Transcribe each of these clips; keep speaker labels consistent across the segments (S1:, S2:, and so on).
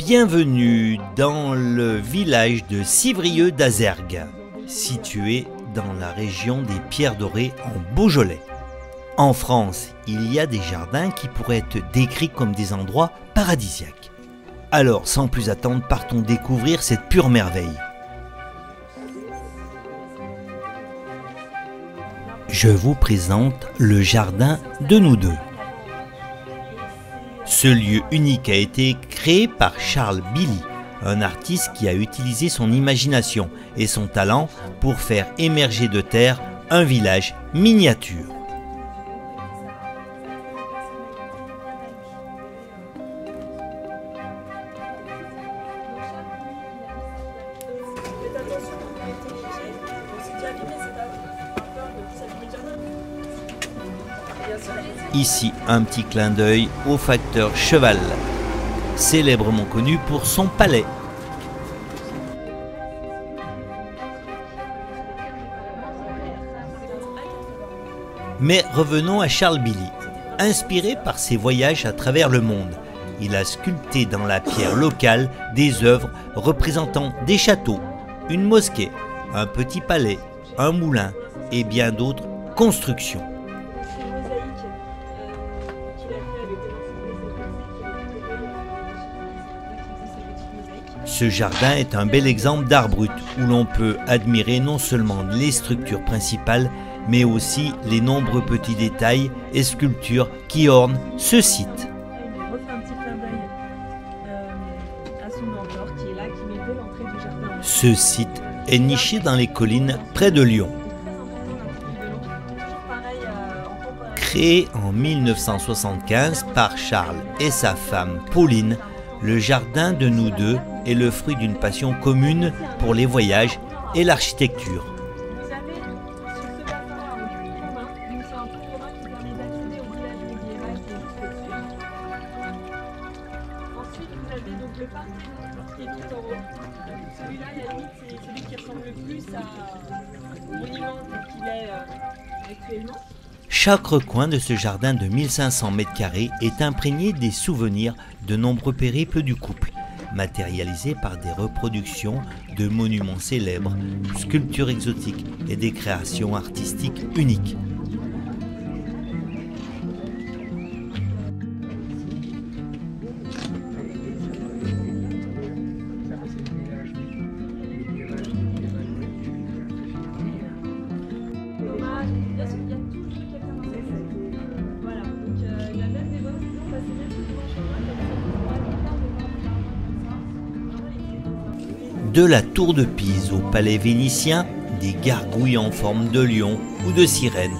S1: Bienvenue dans le village de Civrieux d'Azergues, situé dans la région des Pierres Dorées en Beaujolais. En France, il y a des jardins qui pourraient être décrits comme des endroits paradisiaques. Alors, sans plus attendre, partons découvrir cette pure merveille. Je vous présente le jardin de nous deux. Ce lieu unique a été créé par Charles Billy, un artiste qui a utilisé son imagination et son talent pour faire émerger de terre un village miniature. Ici, un petit clin d'œil au facteur Cheval, célèbrement connu pour son palais. Mais revenons à Charles Billy. Inspiré par ses voyages à travers le monde, il a sculpté dans la pierre locale des œuvres représentant des châteaux, une mosquée, un petit palais, un moulin et bien d'autres constructions. Ce jardin est un bel exemple d'art brut où l'on peut admirer non seulement les structures principales, mais aussi les nombreux petits détails et sculptures qui ornent ce site. Ce site est niché dans les collines près de Lyon. Créé en 1975 par Charles et sa femme Pauline, le jardin de nous deux est le fruit d'une passion commune pour les voyages et l'architecture.
S2: Ensuite, vous avez donc le Parthénon qui est tout en haut. Celui-là, à la limite, c'est celui qui ressemble le plus au monument qu'il est actuellement.
S1: Chaque recoin de ce jardin de 1500 m² est imprégné des souvenirs de nombreux périples du couple, matérialisés par des reproductions de monuments célèbres, sculptures exotiques et des créations artistiques uniques. De la tour de Pise au palais vénitien, des gargouilles en forme de lion ou de sirène,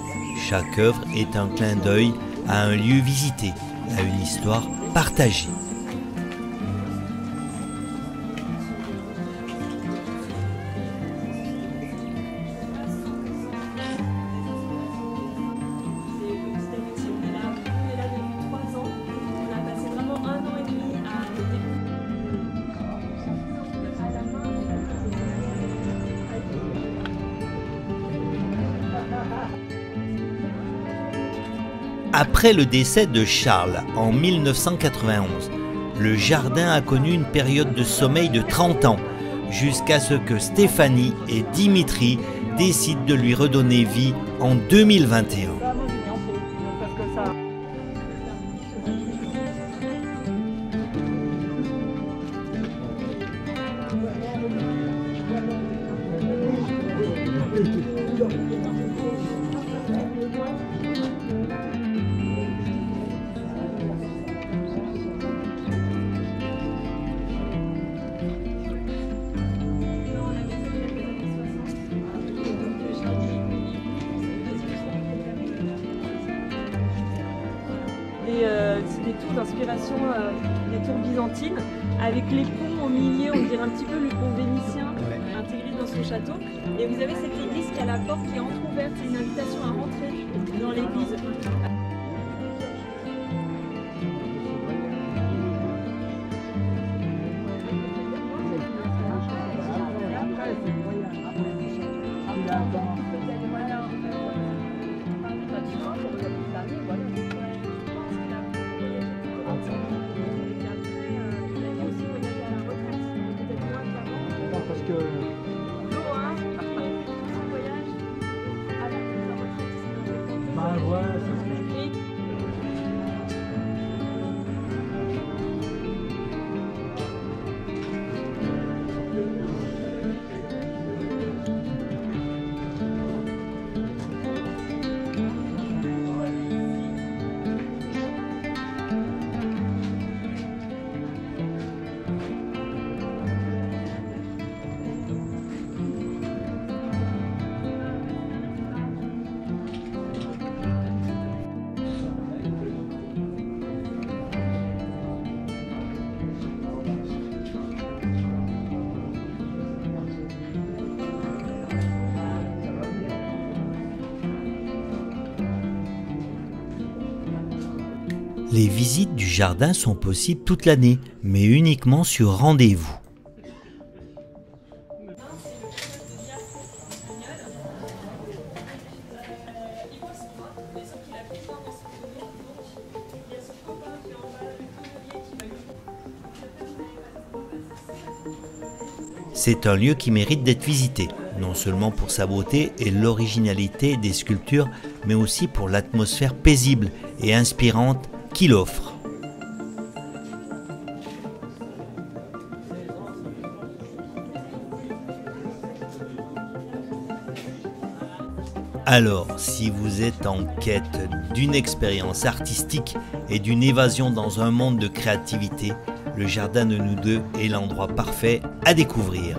S1: chaque œuvre est un clin d'œil à un lieu visité, à une histoire partagée. Après le décès de Charles en 1991, le jardin a connu une période de sommeil de 30 ans, jusqu'à ce que Stéphanie et Dimitri décident de lui redonner vie en 2021.
S2: C'est des tours d'inspiration des tours byzantines, avec les ponts au milieu, on dirait un petit peu le pont vénitien intégré dans son château. Et vous avez cette église qui a la porte qui est entrouverte, c'est une invitation à rentrer dans l'église.
S1: Les visites du jardin sont possibles toute l'année, mais uniquement sur rendez-vous. C'est un lieu qui mérite d'être visité, non seulement pour sa beauté et l'originalité des sculptures, mais aussi pour l'atmosphère paisible et inspirante qu'il offre. Alors, si vous êtes en quête d'une expérience artistique et d'une évasion dans un monde de créativité, le jardin de nous deux est l'endroit parfait à découvrir.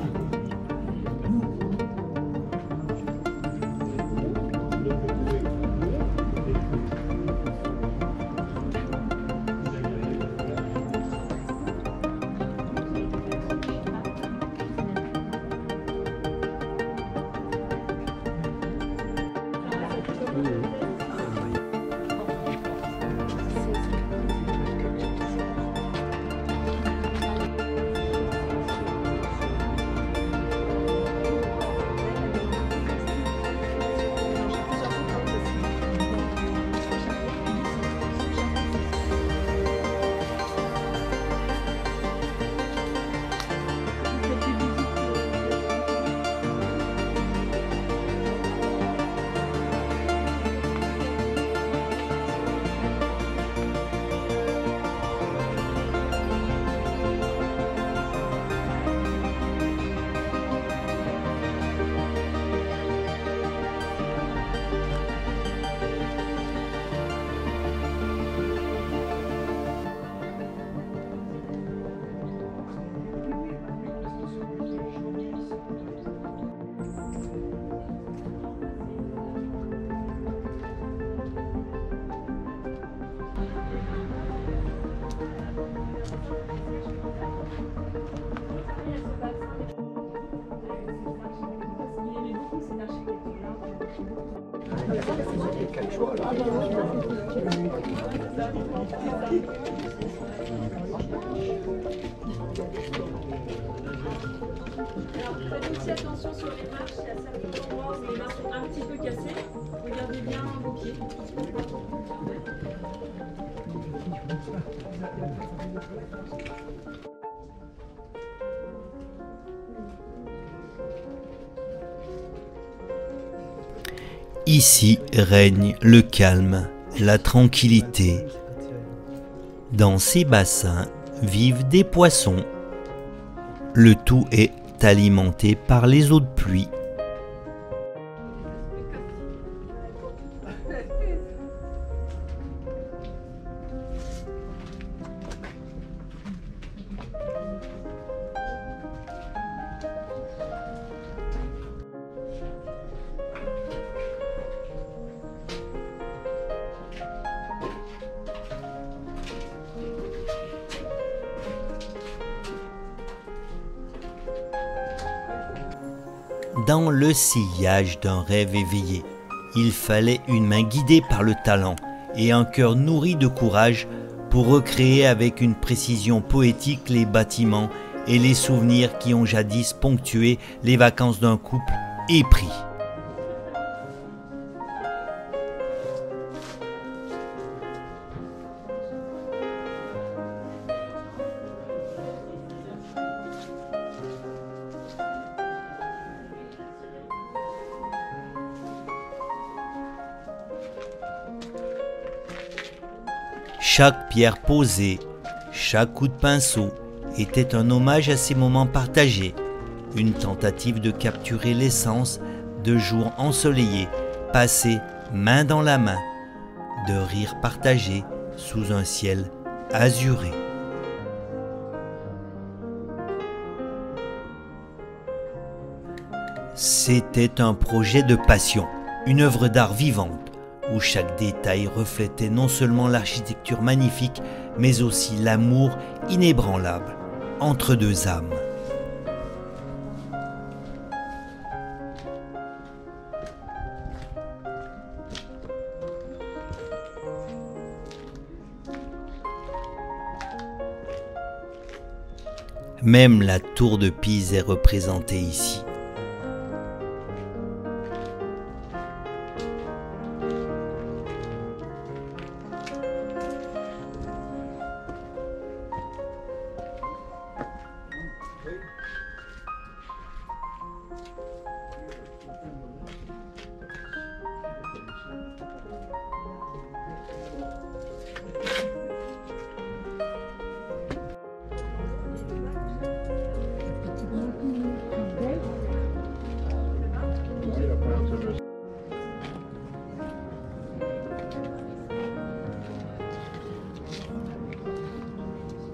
S2: Alors faites aussi attention sur les marches, il y a certains endroits où les marches sont un petit peu cassées. Regardez bien vos pieds.
S1: Ici règne le calme, la tranquillité. Dans ces bassins vivent des poissons. Le tout est alimenté par les eaux de pluie. Dans le sillage d'un rêve éveillé, il fallait une main guidée par le talent et un cœur nourri de courage pour recréer avec une précision poétique les bâtiments et les souvenirs qui ont jadis ponctué les vacances d'un couple épris. Chaque pierre posée, chaque coup de pinceau était un hommage à ces moments partagés, une tentative de capturer l'essence de jours ensoleillés, passés main dans la main, de rires partagés sous un ciel azuré. C'était un projet de passion, une œuvre d'art vivante, où chaque détail reflétait non seulement l'architecture magnifique, mais aussi l'amour inébranlable entre deux âmes. Même la tour de Pise est représentée ici.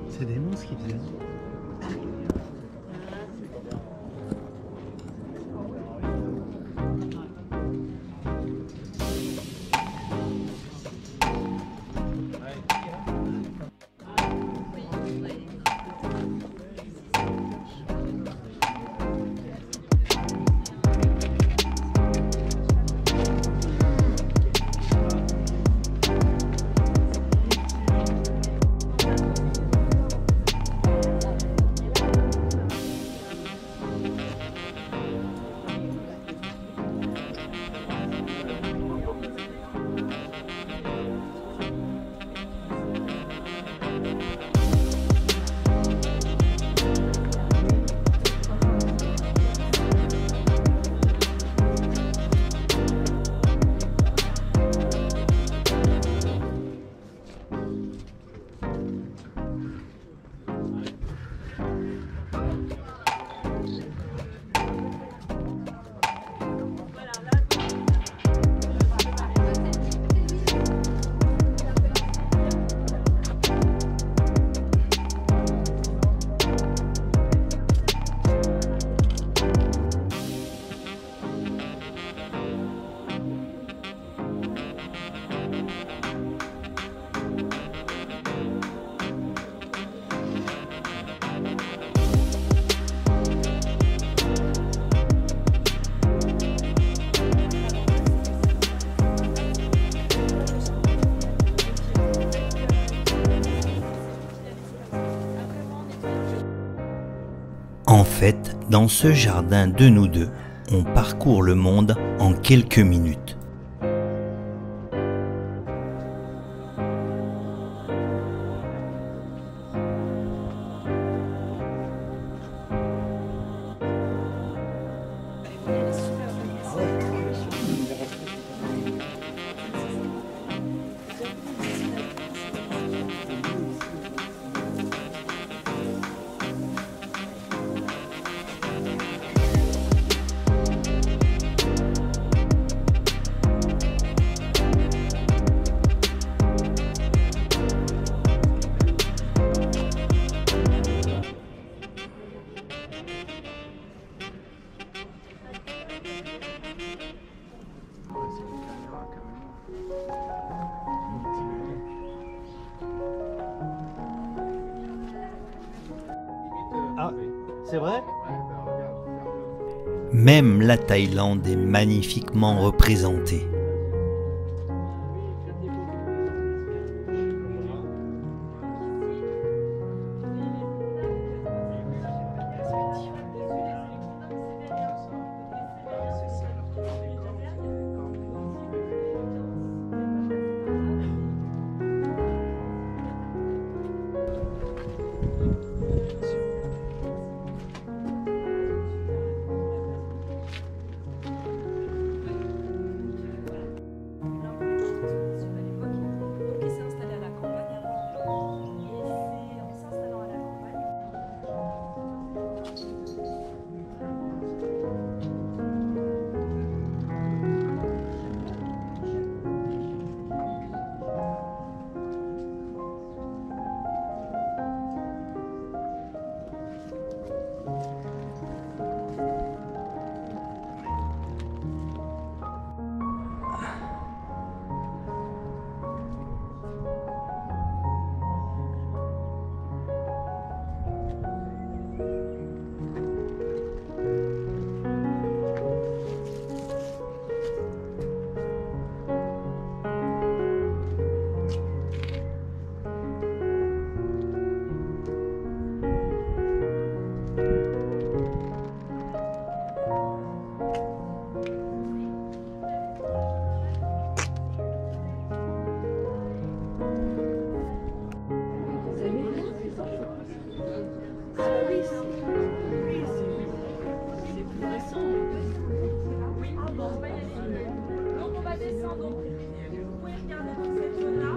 S3: C'est des monstres qui faisaient.
S1: En fait, dans ce jardin de nous deux, on parcourt le monde en quelques minutes.
S3: Ah, c'est vrai?
S1: Même la Thaïlande est magnifiquement représentée.
S2: intéressant. Donc, vous pouvez regarder dans cette zone-là.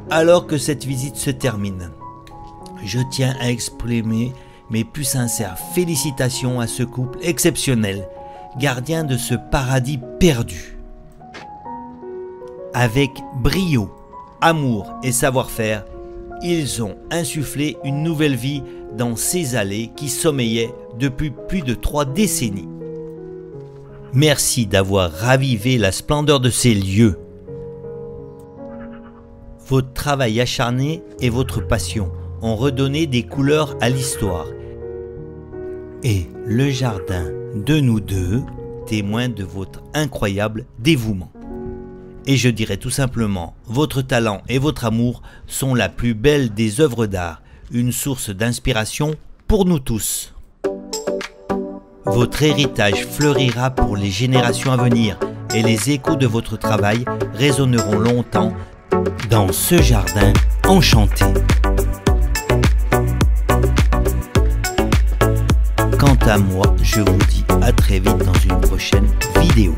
S1: Alors que cette visite se termine, je tiens à exprimer mes plus sincères félicitations à ce couple exceptionnel, gardien de ce paradis perdu. Avec brio, amour et savoir-faire, ils ont insufflé une nouvelle vie dans ces allées qui sommeillaient depuis plus de 3 décennies. Merci d'avoir ravivé la splendeur de ces lieux. Votre travail acharné et votre passion ont redonné des couleurs à l'histoire. Et le jardin de nous deux témoin de votre incroyable dévouement. Et je dirais tout simplement, votre talent et votre amour sont la plus belle des œuvres d'art, une source d'inspiration pour nous tous. Votre héritage fleurira pour les générations à venir et les échos de votre travail résonneront longtemps dans ce jardin enchanté. Quant à moi, je vous dis à très vite dans une prochaine vidéo.